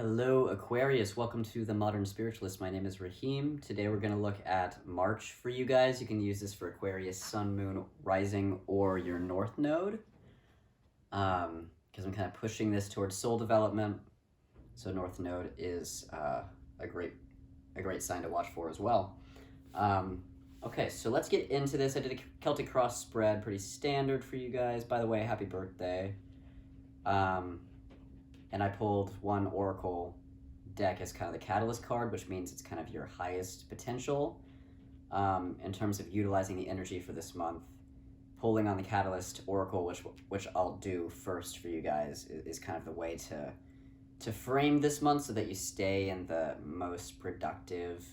Hello, Aquarius. Welcome to the Modern Spiritualist. My name is Raheem. Today we're going to look at March for you guys. You can use this for Aquarius, Sun, Moon, Rising, or your North Node. Because I'm kind of pushing this towards soul development. So North Node is a great sign to watch for as well. Okay, so let's get into this. I did a Celtic cross spread, pretty standard for you guys. By the way, happy birthday. And I pulled one Oracle deck as kind of the catalyst card, which means it's kind of your highest potential in terms of utilizing the energy for this month. Pulling on the catalyst Oracle, which I'll do first for you guys, is kind of the way to frame this month so that you stay in the most productive,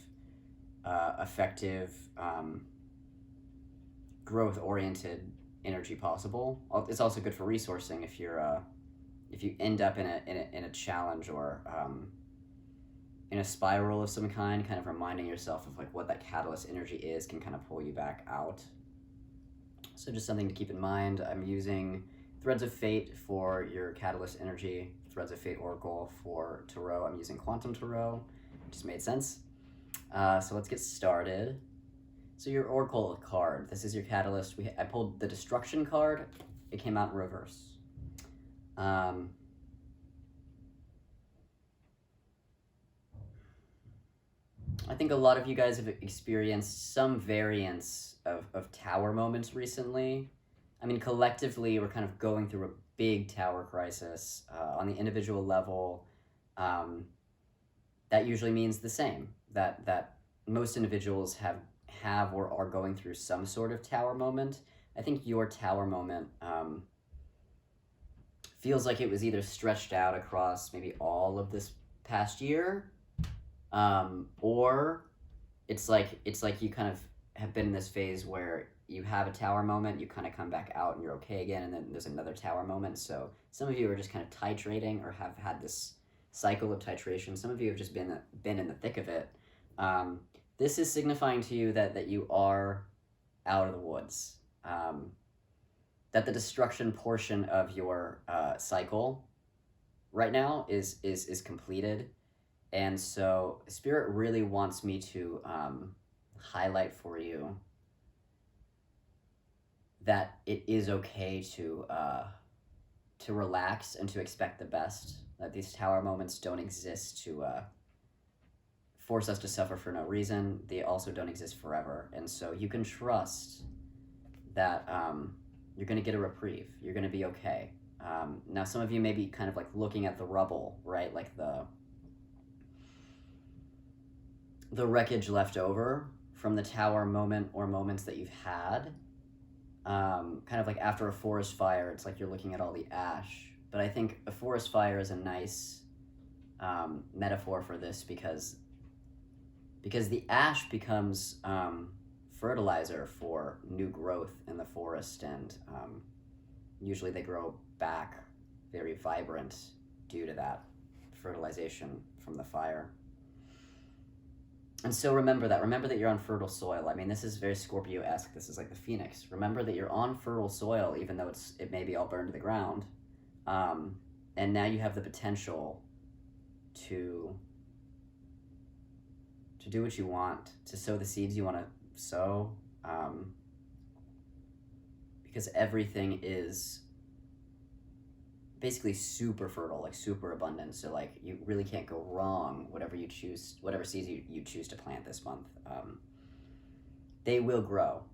effective, growth-oriented energy possible. It's also good for resourcing if you're if you end up in a challenge or in a spiral of some kind, kind of reminding yourself of like what that catalyst energy is can kind of pull you back out. So just something to keep in mind. I'm using Threads of Fate for your catalyst energy, Threads of Fate Oracle for Tarot. I'm using Quantum Tarot. Just made sense. So let's get started. So your Oracle card, this is your catalyst. I pulled the Destruction card. It came out in reverse. I think a lot of you guys have experienced some variance of tower moments recently. I mean, collectively, we're kind of going through a big tower crisis. On the individual level, that usually means the same, that most individuals have or are going through some sort of tower moment. I think your tower moment feels like it was either stretched out across maybe all of this past year, or it's like you kind of have been in this phase where you have a tower moment, you kind of come back out and you're okay again, and then there's another tower moment. So some of you are just kind of titrating or have had this cycle of titration. Some of you have just been in the thick of it. This is signifying to you that you are out of the woods. That the destruction portion of your cycle right now is completed. And so Spirit really wants me to highlight for you that it is okay to relax and to expect the best, that these tower moments don't exist to force us to suffer for no reason. They also don't exist forever. And so you can trust that you're going to get a reprieve. You're going to be okay. Now, some of you may be kind of like looking at the rubble, right? Like the wreckage left over from the tower moment or moments that you've had. Kind of like after a forest fire, it's like you're looking at all the ash. But I think a forest fire is a nice metaphor for this because the ash becomes fertilizer for new growth in the forest, and usually they grow back very vibrant due to that fertilization from the fire. And so remember that you're on fertile soil. I mean, this is very Scorpio-esque. This is like the phoenix. Remember that you're on fertile soil, even though it may be all burned to the ground. And now you have the potential to do what you want, to sow the seeds you want to sow, because everything is basically super fertile, like super abundant. So like you really can't go wrong whatever seeds you choose to plant this month. They will grow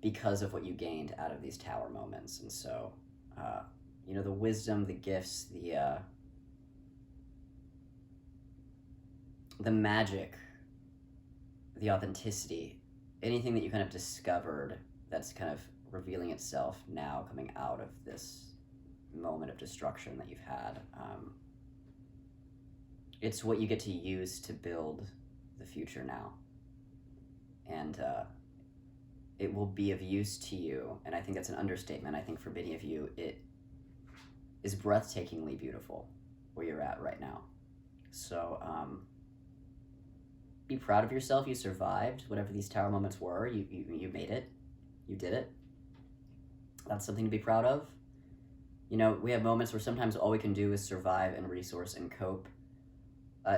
because of what you gained out of these tower moments. And so the wisdom, the gifts, the magic, the authenticity, anything that you kind of discovered that's kind of revealing itself now coming out of this moment of destruction that you've had. It's what you get to use to build the future now. And it will be of use to you. And I think that's an understatement. I think for many of you, it is breathtakingly beautiful where you're at right now. So be proud of yourself. You survived whatever these tower moments were. You made it. You did it. That's something to be proud of. We have moments where sometimes all we can do is survive and resource and cope.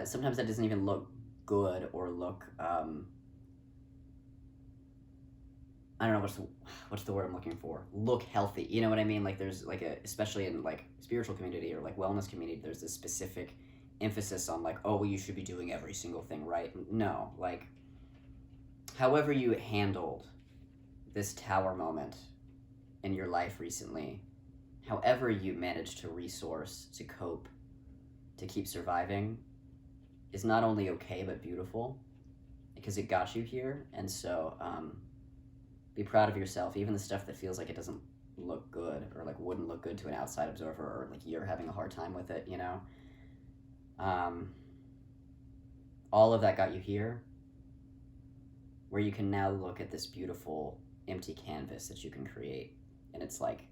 Sometimes that doesn't even look good or look, I don't know what's the word I'm looking for. Look healthy. You know what I mean? Like there's like especially in like spiritual community or like wellness community, there's this specific emphasis on like, oh, well, you should be doing every single thing right. No, like however you handled this tower moment in your life recently, however you managed to resource, to cope, to keep surviving, is not only okay but beautiful because it got you here. And so be proud of yourself, even the stuff that feels like it doesn't look good or like wouldn't look good to an outside observer, or like you're having a hard time with it, you know. All of that got you here, where you can now look at this beautiful empty canvas that you can create. And it's like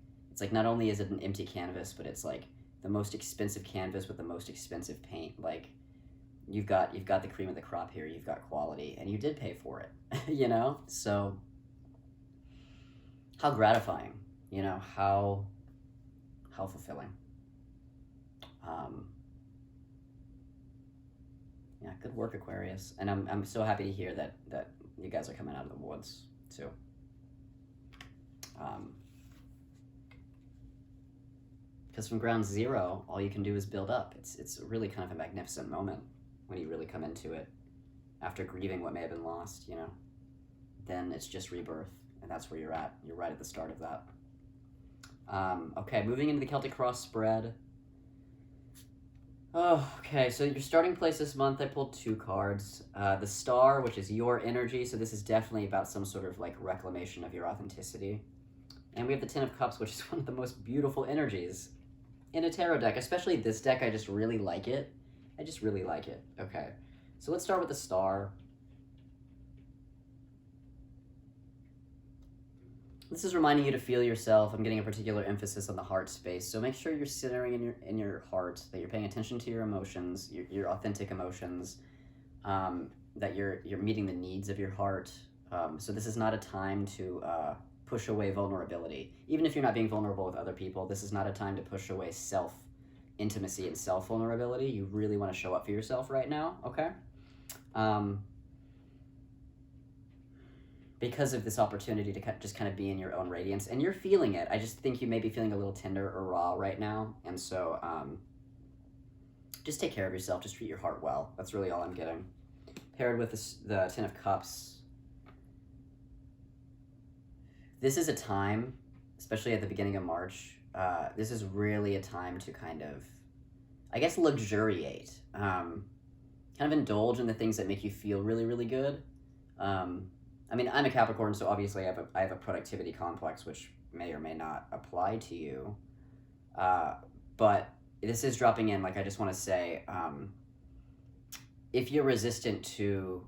not only is it an empty canvas, but it's like the most expensive canvas with the most expensive paint. Like you've got the cream of the crop here. You've got quality, and you did pay for it. You know, so how gratifying, you know, how fulfilling. Yeah, good work, Aquarius, and I'm so happy to hear that you guys are coming out of the woods too. Because from ground zero, all you can do is build up. It's really kind of a magnificent moment when you really come into it after grieving what may have been lost, you know. Then it's just rebirth, and that's where you're at. You're right at the start of that. Okay, moving into the Celtic Cross spread. Oh, okay, so your starting place this month, I pulled 2 cards. The Star, which is your energy, so this is definitely about some sort of like reclamation of your authenticity. And we have the Ten of Cups, which is one of the most beautiful energies in a tarot deck, especially this deck. I just really like it. I just really like it. Okay, so let's start with the Star. This is reminding you to feel yourself. I'm getting a particular emphasis on the heart space. So make sure you're centering in your heart, that you're paying attention to your emotions, your authentic emotions, that you're meeting the needs of your heart. So this is not a time to push away vulnerability. Even if you're not being vulnerable with other people, this is not a time to push away self-intimacy and self-vulnerability. You really want to show up for yourself right now, okay? Because of this opportunity to just kind of be in your own radiance, and you're feeling it. I just think you may be feeling a little tender or raw right now, and so just take care of yourself. Just treat your heart well. That's really all I'm getting. Paired with the Ten of Cups, this is a time, especially at the beginning of March, this is really a time to kind of, I guess, luxuriate, kind of indulge in the things that make you feel really, really good. I mean, I'm a Capricorn, so obviously I have a productivity complex, which may or may not apply to you. But this is dropping in. Like, I just want to say, if you're resistant to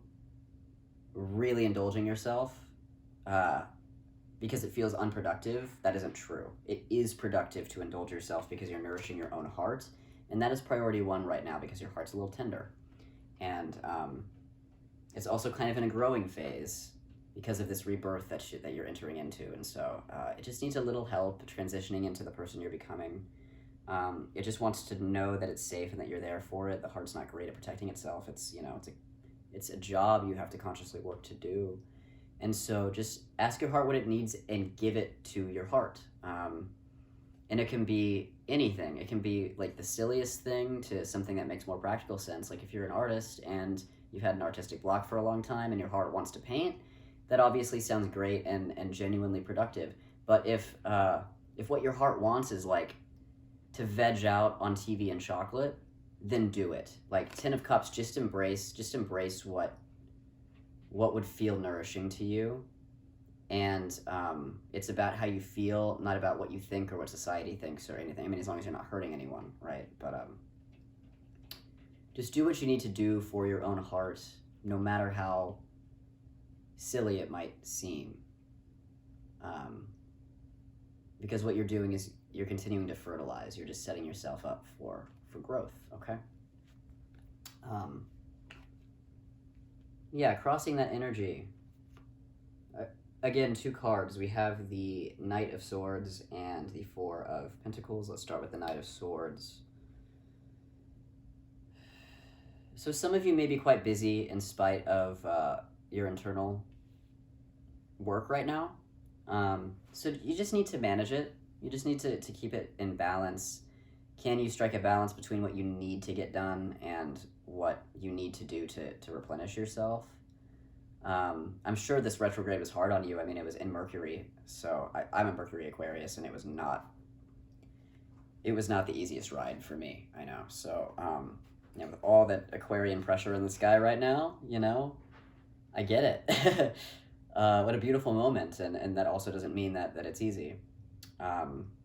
really indulging yourself, because it feels unproductive, that isn't true. It is productive to indulge yourself because you're nourishing your own heart, and that is priority 1 right now because your heart's a little tender. And it's also kind of in a growing phase because of this rebirth that you're entering into, and so it just needs a little help transitioning into the person you're becoming. It just wants to know that it's safe and that you're there for it. The heart's not great at protecting itself. It's a job you have to consciously work to do, and so just ask your heart what it needs and give it to your heart. And it can be anything. It can be like the silliest thing to something that makes more practical sense. Like if you're an artist and you've had an artistic block for a long time and your heart wants to paint, that obviously sounds great and genuinely productive. But if what your heart wants is like to veg out on TV and chocolate, then do it. Like Ten of Cups, just embrace what would feel nourishing to you. And it's about how you feel, not about what you think or what society thinks or anything. I mean, as long as you're not hurting anyone, right? But just do what you need to do for your own heart, no matter how silly it might seem. Because what you're doing is you're continuing to fertilize. You're just setting yourself up for growth, okay? Yeah, crossing that energy. Again, 2 cards. We have the Knight of Swords and the 4 of Pentacles. Let's start with the Knight of Swords. So some of you may be quite busy in spite of your internal work right now. So you just need to manage it. You just need to keep it in balance. Can you strike a balance between what you need to get done and what you need to do to replenish yourself? I'm sure this retrograde was hard on you. I mean, it was in Mercury, so I'm a Mercury Aquarius, and it was not the easiest ride for me, I know. So, with all that Aquarian pressure in the sky right now, I get it. What a beautiful moment, and that also doesn't mean that it's easy.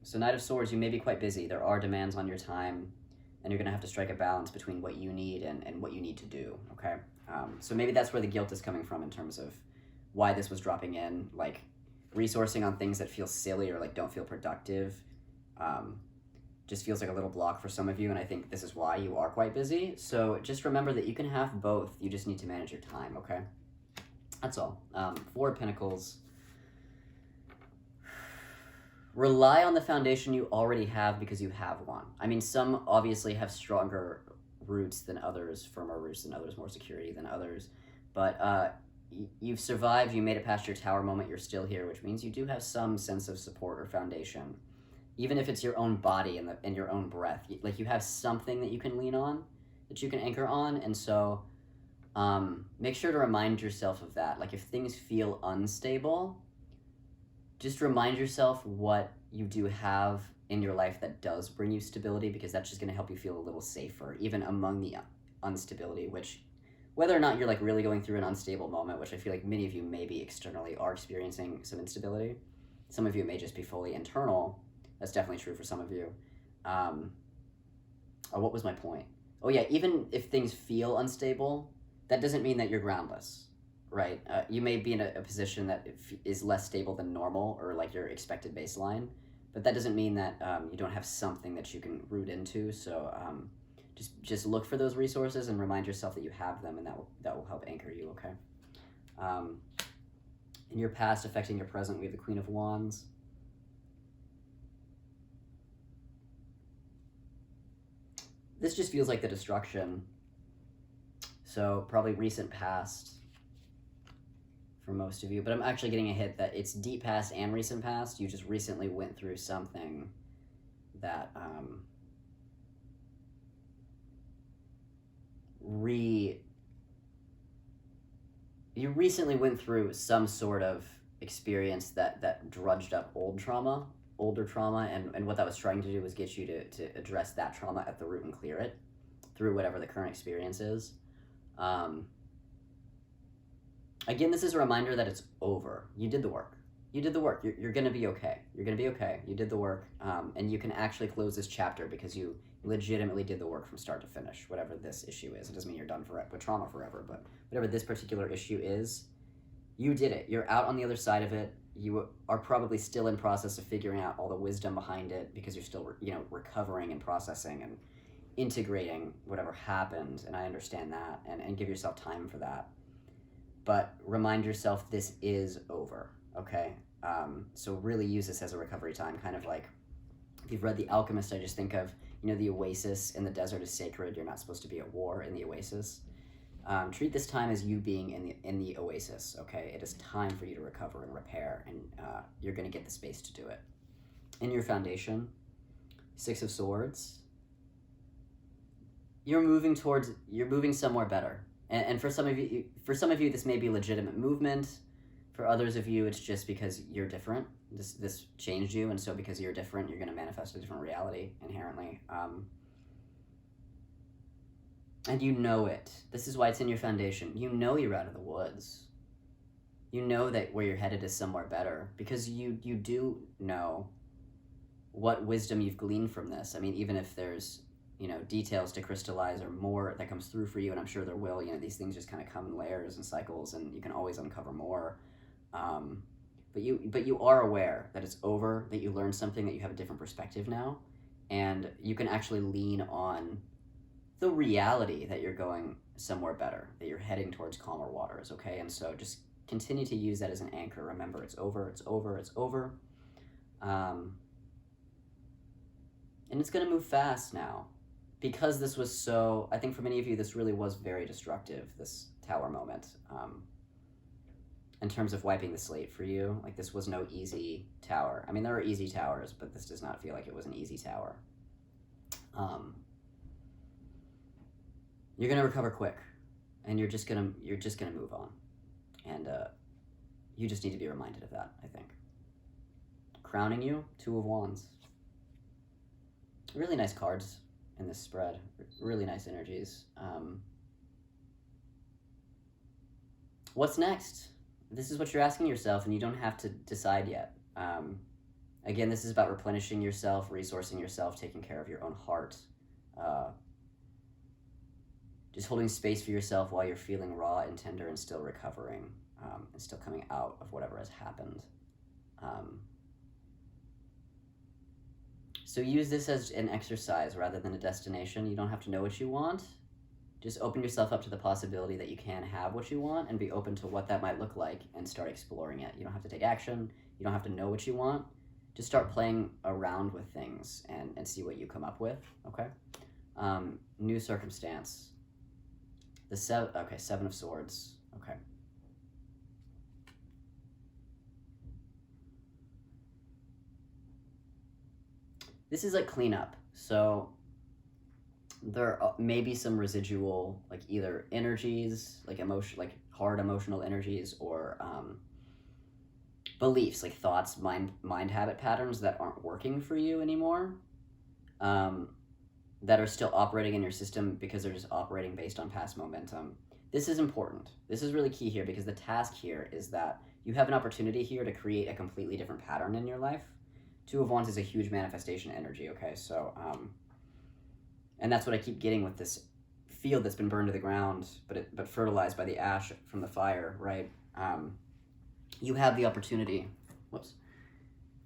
So Knight of Swords, you may be quite busy. There are demands on your time, and you're going to have to strike a balance between what you need and what you need to do, okay? So maybe that's where the guilt is coming from in terms of why this was dropping in, like resourcing on things that feel silly or like don't feel productive. Just feels like a little block for some of you, and I think this is why you are quite busy. So just remember that you can have both. You just need to manage your time, okay? That's all. Four of Pentacles. Rely on the foundation you already have because you have one. I mean, some obviously have stronger roots than others, firmer roots than others, more security than others. But you've survived, you made it past your tower moment, you're still here, which means you do have some sense of support or foundation. Even if it's your own body and your own breath. Like you have something that you can lean on, that you can anchor on, and so make sure to remind yourself of that. Like if things feel unstable, just remind yourself what you do have in your life that does bring you stability, because that's just going to help you feel a little safer, even among the instability, which, whether or not you're like really going through an unstable moment, which I feel like many of you maybe externally are experiencing some instability. Some of you may just be fully internal. That's definitely true for some of you. What was my point? Oh yeah, even if things feel unstable, that doesn't mean that you're groundless. Right, you may be in a position that is less stable than normal or like your expected baseline, but that doesn't mean that you don't have something that you can root into. So just look for those resources and remind yourself that you have them, and that will help anchor you. Okay. In your past affecting your present, we have the Queen of Wands. This just feels like the destruction. So probably recent past. For most of you, but I'm actually getting a hit that it's deep past and recent past. You just recently went through something that you recently went through some sort of experience that drudged up older trauma, and what that was trying to do was get you to address that trauma at the root and clear it through whatever the current experience is. Again, this is a reminder that it's over. You did the work. You did the work. You're going to be okay. You're going to be okay. You did the work, and you can actually close this chapter because you legitimately did the work from start to finish, whatever this issue is. It doesn't mean you're done with trauma forever, but whatever this particular issue is, you did it. You're out on the other side of it. You are probably still in process of figuring out all the wisdom behind it because you're still, recovering and processing and integrating whatever happened, and I understand that, and give yourself time for that. But remind yourself this is over, okay? So really use this as a recovery time, kind of like, if you've read The Alchemist, I just think of, the oasis in the desert is sacred. You're not supposed to be at war in the oasis. Treat this time as you being in the oasis, okay? It is time for you to recover and repair, and you're going to get the space to do it. In your foundation, Six of Swords, you're moving somewhere better. And for some of you, this may be legitimate movement. For others of you, it's just because you're different. This changed you, and so because you're different, you're going to manifest a different reality inherently. And you know it. This is why it's in your foundation. You know you're out of the woods. You know that where you're headed is somewhere better, because you do know what wisdom you've gleaned from this. I mean, even if there's details to crystallize or more that comes through for you, and I'm sure there will. These things just kind of come in layers and cycles, and you can always uncover more. But you are aware that it's over, that you learned something, that you have a different perspective now, and you can actually lean on the reality that you're going somewhere better, that you're heading towards calmer waters, okay? And so just continue to use that as an anchor. Remember, it's over, it's over, it's over. And it's going to move fast now. because this was so, I think for many of you, this really was very destructive, this tower moment. In terms of wiping the slate for you, like this was no easy tower. I mean, there are easy towers, but this does not feel like it was an easy tower. You're gonna recover quick, and you're just gonna move on, and you just need to be reminded of that. I think. Crowning you, Two of Wands. Really nice cards in this spread. Really nice energies. What's next? This is what you're asking yourself, and you don't have to decide yet. Again, this is about replenishing yourself, resourcing yourself, taking care of your own heart. Just holding space for yourself while you're feeling raw and tender and still recovering, and still coming out of whatever has happened. So use this as an exercise rather than a destination. You don't have to know what you want. Just open yourself up to the possibility that you can have what you want and be open to what that might look like and start exploring it. You don't have to take action. You don't have to know what you want. Just start playing around with things and see what you come up with, okay? New circumstance. Seven of Swords, okay. This is like cleanup, so there may be some residual, like either energies, like hard emotional energies, or beliefs, like thoughts, mind habit patterns that aren't working for you anymore, that are still operating in your system because they're just operating based on past momentum. This is important. This is really key here because the task here is that you have an opportunity here to create a completely different pattern in your life. Two of Wands is a huge manifestation energy, okay? So, and that's what I keep getting with this field that's been burned to the ground, but fertilized by the ash from the fire, right? You have the opportunity,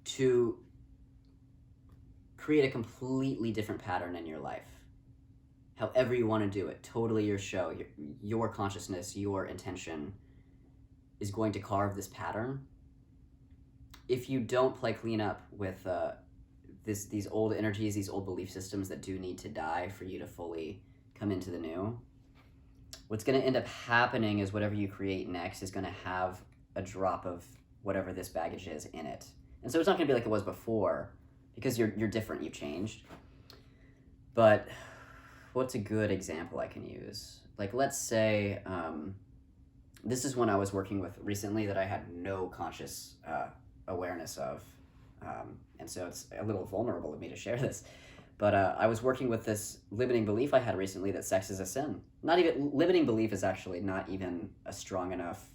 to create a completely different pattern in your life. However you want to do it, totally your show, your consciousness, your intention is going to carve this pattern. If you don't play cleanup with these old energies, these old belief systems that do need to die for you to fully come into the new, what's going to end up happening is whatever you create next is going to have a drop of whatever this baggage is in it. And so it's not going to be like it was before, because you're different, you've changed. But what's a good example I can use? Like, let's say, this is one I was working with recently that I had no conscious awareness of. And so it's a little vulnerable of me to share this. But I was working with this limiting belief I had recently that sex is a sin. Limiting belief is actually not even a strong enough,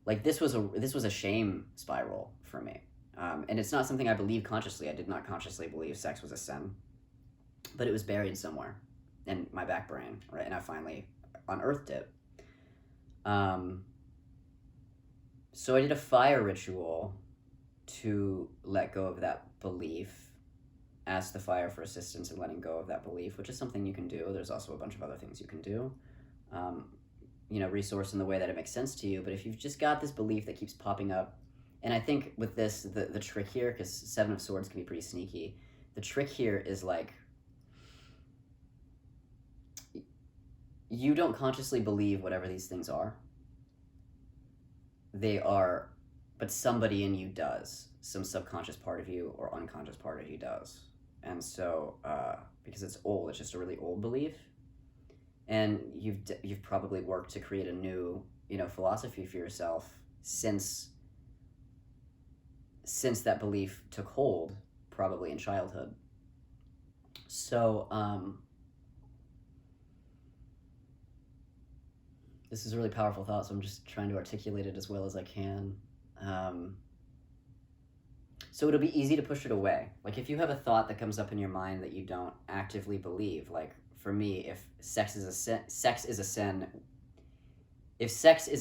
like this was a shame spiral for me. And it's not something I believe consciously. I did not consciously believe sex was a sin, but it was buried somewhere in my back brain, right? And I finally unearthed it. So I did a fire ritual to let go of that belief, ask the fire for assistance in letting go of that belief, which is something you can do. There's also a bunch of other things you can do. Resource in the way that it makes sense to you. But if you've just got this belief that keeps popping up, and I think with this, the trick here, because Seven of Swords can be pretty sneaky, the trick here is like, you don't consciously believe whatever these things are. They are, but somebody in you does. Some subconscious part of you or unconscious part of you does. And so, because it's old, it's just a really old belief. And you've probably worked to create a new, philosophy for yourself since that belief took hold, probably in childhood. So, this is a really powerful thought, so I'm just trying to articulate it as well as I can. So it'll be easy to push it away. Like if you have a thought that comes up in your mind that you don't actively believe, like for me, if sex is a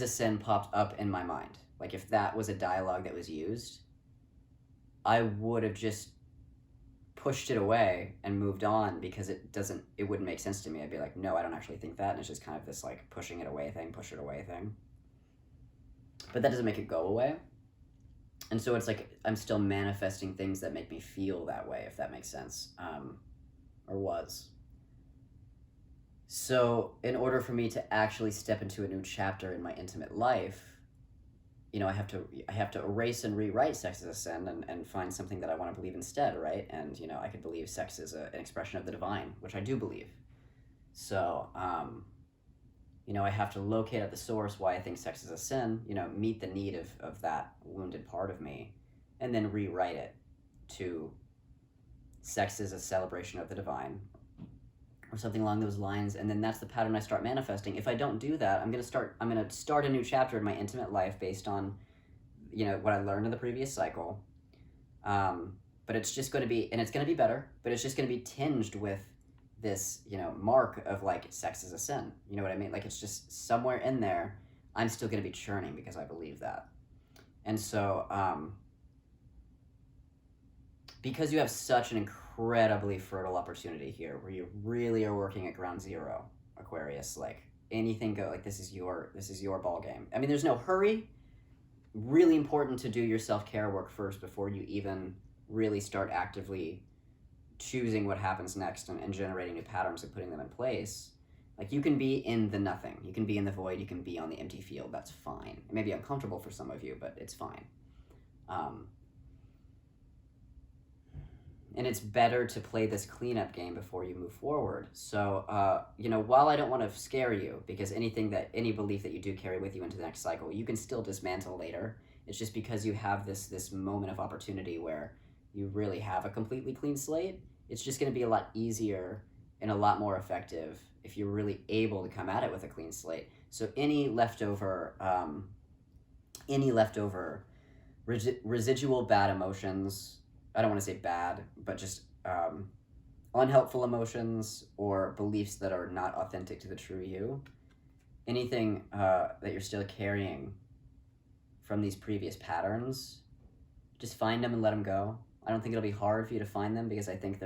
sin popped up in my mind, like if that was a dialogue that was used, I would have just pushed it away and moved on because it wouldn't make sense to me. I'd be like, no, I don't actually think that. And it's just kind of this like push it away thing. But that doesn't make it go away. And so it's like I'm still manifesting things that make me feel that way, if that makes sense, or was. So in order for me to actually step into a new chapter in my intimate life, I have to erase and rewrite sex as a sin and find something that I want to believe instead, right? And I could believe sex is an expression of the divine, which I do believe. So I have to locate at the source why I think sex is a sin, meet the need of that wounded part of me, and then rewrite it to sex is a celebration of the divine, or something along those lines. And then that's the pattern I start manifesting. If I don't do that, I'm gonna start a new chapter in my intimate life based on what I learned in the previous cycle. But it's just going to be, and it's going to be better, but it's just going to be tinged with this mark of like sex is a sin. You know what I mean? Like, it's just somewhere in there I'm still going to be churning because I believe that. And so because you have such an incredibly fertile opportunity here where you really are working at ground zero, Aquarius, like anything go, like this is your ball game. I mean, there's no hurry. Really important to do your self-care work first before you even really start actively choosing what happens next and generating new patterns and putting them in place. Like, you can be in the nothing, you can be in the void, you can be on the empty field. That's fine. It may be uncomfortable for some of you, but it's fine. And it's better to play this cleanup game before you move forward. So, while I don't want to scare you, because any belief that you do carry with you into the next cycle, you can still dismantle later. It's just because you have this moment of opportunity where you really have a completely clean slate. It's just going to be a lot easier and a lot more effective if you're really able to come at it with a clean slate. So any leftover residual bad emotions, I don't want to say bad, but just unhelpful emotions or beliefs that are not authentic to the true you, anything that you're still carrying from these previous patterns, just find them and let them go. I don't think it'll be hard for you to find them, because I think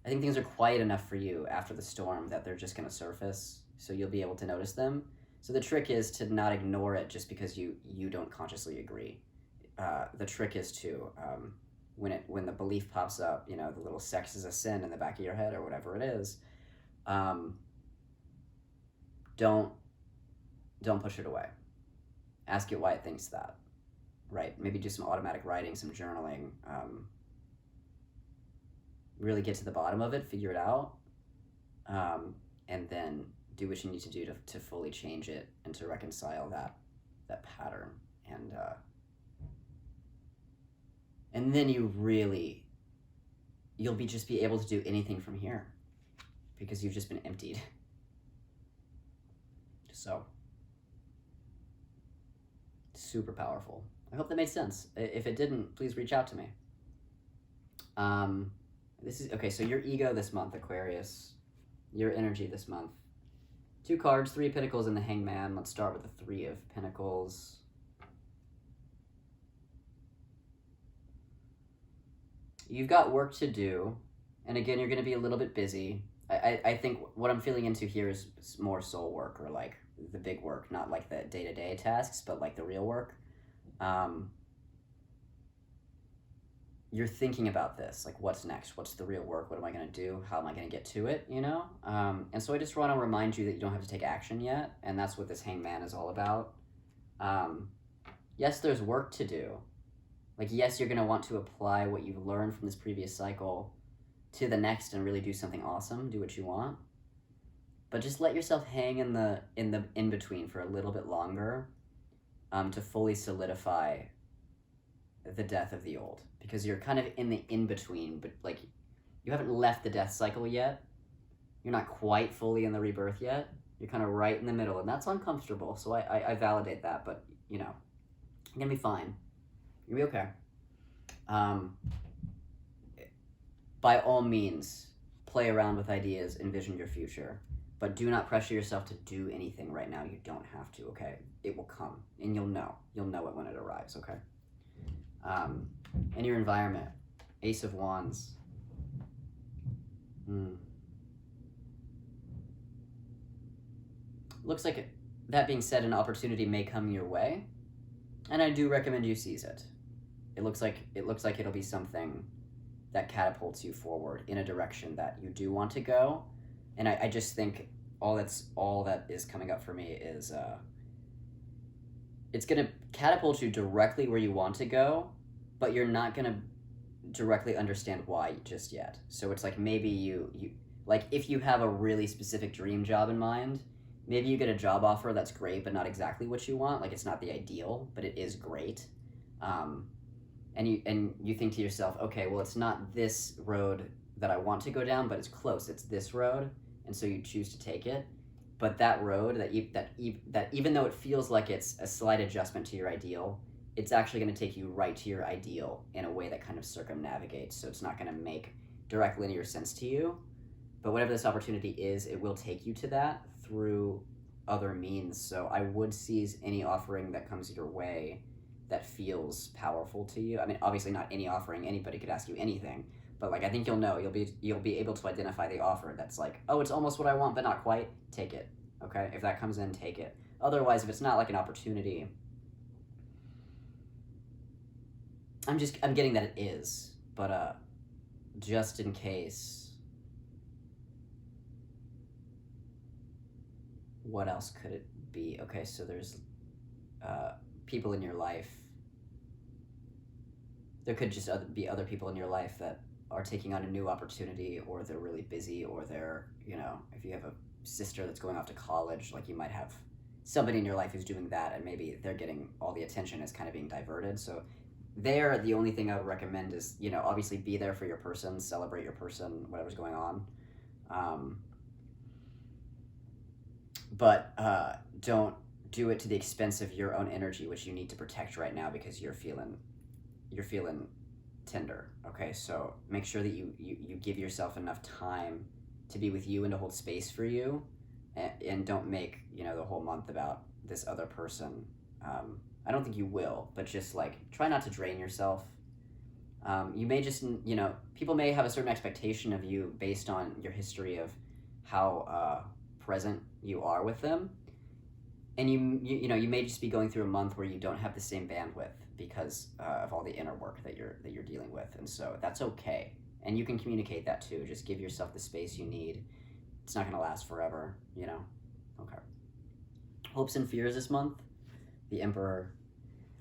things are quiet enough for you after the storm that they're just going to surface, so you'll be able to notice them. So the trick is to not ignore it just because you don't consciously agree. The trick is to, when the belief pops up, the little sex is a sin in the back of your head or whatever it is, don't push it away. Ask it why it thinks that, right? Maybe do some automatic writing, some journaling, really get to the bottom of it, figure it out, and then do what you need to do to fully change it and to reconcile that pattern. And then you'll be able to do anything from here, because you've just been emptied. So, super powerful. I hope that made sense. If it didn't, please reach out to me. So your ego this month, Aquarius, your energy this month. 2 cards, 3 Pentacles and the Hangman. Let's start with the 3 of Pentacles. You've got work to do, and again, you're going to be a little bit busy. I think what I'm feeling into here is more soul work, or like the big work, not like the day-to-day tasks, but like the real work. You're thinking about this, like, what's next? What's the real work? What am I going to do? How am I going to get to it, And so I just want to remind you that you don't have to take action yet, and that's what this Hangman is all about. Yes, there's work to do. Like, yes, you're going to want to apply what you've learned from this previous cycle to the next and really do something awesome, do what you want. But just let yourself hang in the in-between for a little bit longer, to fully solidify the death of the old. Because you're kind of in the in-between, but like, you haven't left the death cycle yet. You're not quite fully in the rebirth yet. You're kind of right in the middle, and that's uncomfortable. So I validate that, but you're going to be fine. You'll be okay. By all means, play around with ideas, envision your future, but do not pressure yourself to do anything right now. You don't have to, okay? It will come, and you'll know it when it arrives, okay? In your environment, Ace of Wands. Looks like that being said, an opportunity may come your way, and I do recommend you seize it. It looks like it'll be something that catapults you forward in a direction that you do want to go. And I just think all that is coming up for me is it's going to catapult you directly where you want to go, but you're not going to directly understand why just yet. So it's like maybe you like if you have a really specific dream job in mind, maybe you get a job offer that's great but not exactly what you want. Like it's not the ideal, but it is great. And you think to yourself, okay, well, it's not this road that I want to go down, but it's close. It's this road, and so you choose to take it. But that road that even though it feels like it's a slight adjustment to your ideal, it's actually going to take you right to your ideal in a way that kind of circumnavigates. So it's not going to make direct linear sense to you. But whatever this opportunity is, it will take you to that through other means. So I would seize any offering that comes your way that feels powerful to you. I mean, obviously not any offering, anybody could ask you anything, but like I think you'll know, you'll be able to identify the offer that's like, oh, it's almost what I want but not quite. Take it. Okay? If that comes in, take it. Otherwise, if it's not like an opportunity, I'm getting that it is, but just in case, what else could it be? Okay, so there's people in your life. There could just be other people in your life that are taking on a new opportunity, or they're really busy, or they're, if you have a sister that's going off to college, like you might have somebody in your life who's doing that, and maybe they're getting all the attention is kind of being diverted. So there, the only thing I would recommend is, obviously be there for your person, celebrate your person, whatever's going on. But don't do it to the expense of your own energy, which you need to protect right now because you're feeling tender. Okay, so make sure that you give yourself enough time to be with you and to hold space for you, and don't make the whole month about this other person. I don't think you will, but just like try not to drain yourself. You may just people may have a certain expectation of you based on your history of how present you are with them, and you may just be going through a month where you don't have the same bandwidth because of all the inner work that you're dealing with, and so that's okay. And you can communicate that too. Just give yourself the space you need. It's not going to last forever, Okay. Hopes and fears this month. The Emperor.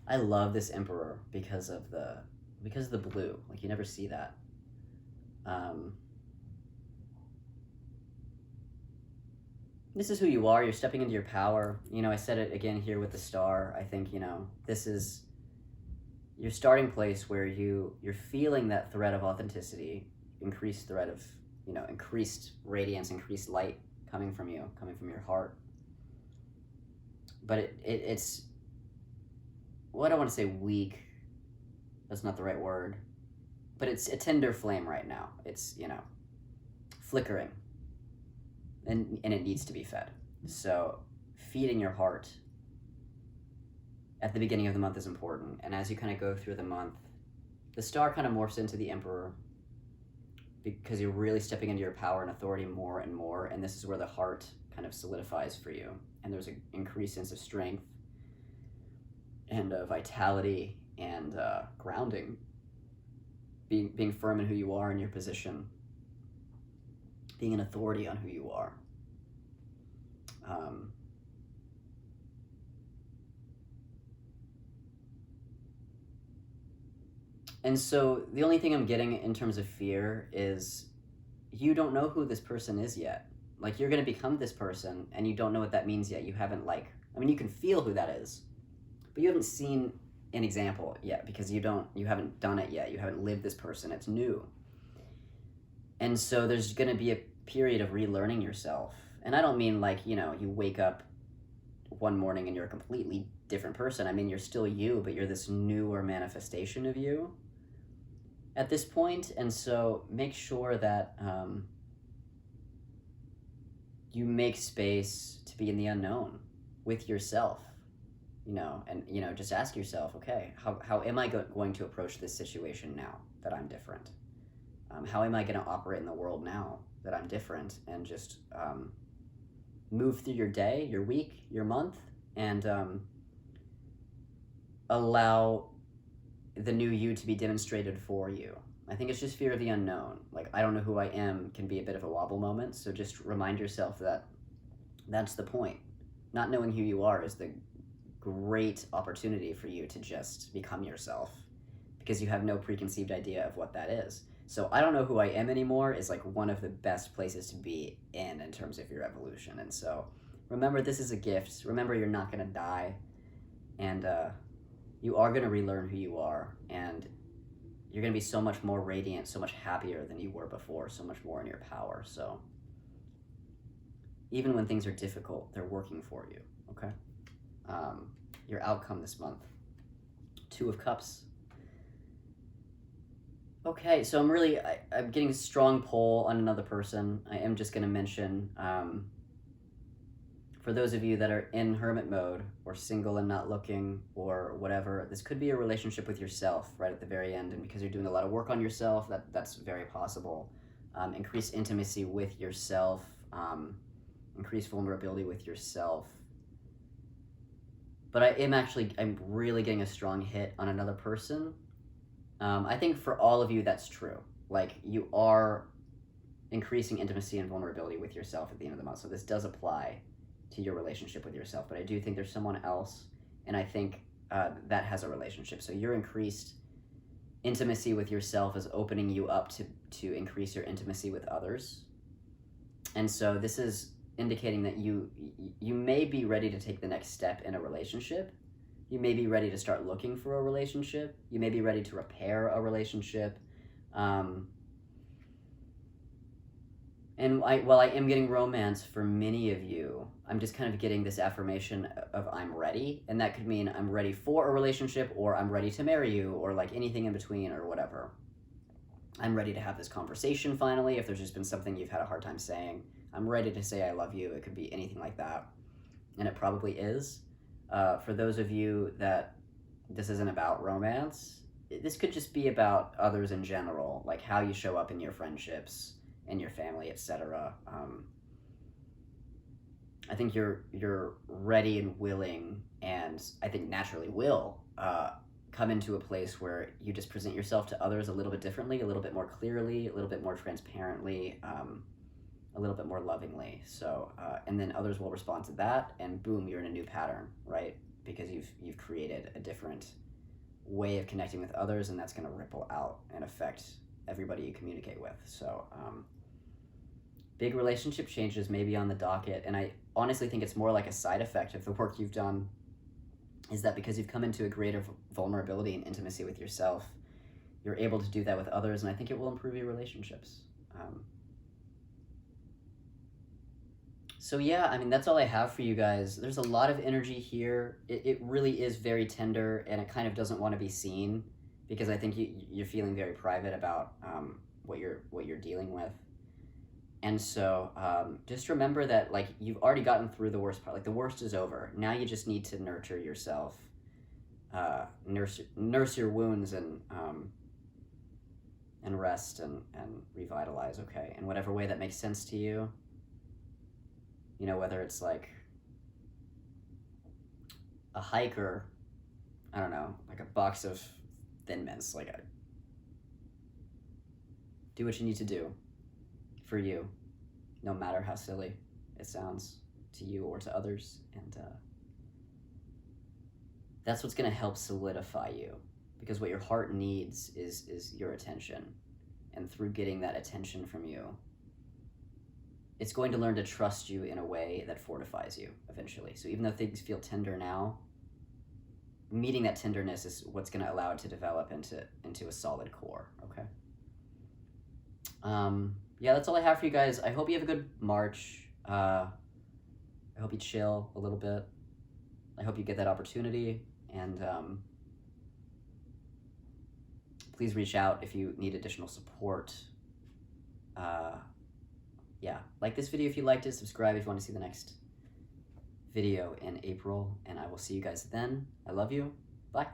I love this Emperor because of the blue. Like you never see that. This is who you are. You're stepping into your power. I said it again here with the star. I think, this is your starting place where you're feeling that thread of authenticity, increased thread of, increased radiance, increased light coming from you, coming from your heart. But it's, well, I don't want to say weak. That's not the right word. But it's a tender flame right now. It's, flickering. And it needs to be fed. So feeding your heart at the beginning of the month is important. And as you kind of go through the month, the star kind of morphs into the Emperor because you're really stepping into your power and authority more and more. And this is where the heart kind of solidifies for you. And there's an increased sense of strength and vitality and grounding, being firm in who you are in your position, being an authority on who you are. And so the only thing I'm getting in terms of fear is you don't know who this person is yet. Like you're going to become this person and you don't know what that means yet. You haven't you can feel who that is, but you haven't seen an example yet because you haven't done it yet. You haven't lived this person. It's new. And so there's going to be a period of relearning yourself. And I don't mean you wake up one morning and you're a completely different person. I mean, you're still you, but you're this newer manifestation of you at this point. And so make sure that you make space to be in the unknown with yourself, and just ask yourself, okay, how am I going to approach this situation now that I'm different? How am I going to operate in the world now that I'm different? And just move through your day, your week, your month, and allow the new you to be demonstrated for you. I think it's just fear of the unknown. Like, I don't know who I am can be a bit of a wobble moment. So just remind yourself that that's the point. Not knowing who you are is the great opportunity for you to just become yourself, because you have no preconceived idea of what that is. So I don't know who I am anymore is like one of the best places to be in terms of your evolution. And so remember, this is a gift. Remember, you're not going to die, and you are going to relearn who you are, and you're going to be so much more radiant, so much happier than you were before, so much more in your power. So even when things are difficult, they're working for you, okay? Your outcome this month, 2 of Cups. Okay, so I'm getting a strong pull on another person. I am just going to mention, for those of you that are in hermit mode or single and not looking or whatever, this could be a relationship with yourself right at the very end. And because you're doing a lot of work on yourself, that's very possible. Increase intimacy with yourself, increase vulnerability with yourself. But I'm really getting a strong hit on another person. I think for all of you, that's true. Like, you are increasing intimacy and vulnerability with yourself at the end of the month. So this does apply to your relationship with yourself. But I do think there's someone else, and I think that has a relationship. So your increased intimacy with yourself is opening you up to increase your intimacy with others. And so this is indicating that you may be ready to take the next step in a relationship. You may be ready to start looking for a relationship. You may be ready to repair a relationship. And while I am getting romance for many of you, I'm just kind of getting this affirmation of I'm ready. And that could mean I'm ready for a relationship, or I'm ready to marry you, or like anything in between, or whatever. I'm ready to have this conversation finally, if there's just been something you've had a hard time saying. I'm ready to say I love you. It could be anything like that. And it probably is. For those of you that this isn't about romance, this could just be about others in general, like how you show up in your friendships, in your family, etc. I think you're ready and willing, and I think naturally will come into a place where you just present yourself to others a little bit differently, a little bit more clearly, a little bit more transparently, a little bit more lovingly. So, and then others will respond to that, and boom, you're in a new pattern, right? Because you've created a different way of connecting with others, and that's going to ripple out and affect everybody you communicate with. So, big relationship changes may be on the docket, and I honestly think it's more like a side effect of the work you've done, is that because you've come into a greater vulnerability and intimacy with yourself, you're able to do that with others, and I think it will improve your relationships. So yeah, I mean, that's all I have for you guys. There's a lot of energy here. It really is very tender, and it kind of doesn't want to be seen, because I think you're feeling very private about what you're dealing with. And so just remember that, like, you've already gotten through the worst part. Like, the worst is over. Now you just need to nurture yourself, nurse your wounds, and rest and revitalize, okay? In whatever way that makes sense to you. You know, whether it's like a hike, or, I don't know, like a box of Thin Mints. Like, do what you need to do for you, no matter how silly it sounds to you or to others. And that's what's going to help solidify you, because what your heart needs is your attention. And through getting that attention from you, it's going to learn to trust you in a way that fortifies you eventually. So even though things feel tender now, meeting that tenderness is what's going to allow it to develop into a solid core, okay? Yeah, that's all I have for you guys. I hope you have a good March. I hope you chill a little bit. I hope you get that opportunity. And please reach out if you need additional support. Yeah, like this video if you liked it, subscribe if you want to see the next video in April, and I will see you guys then. I love you. Bye.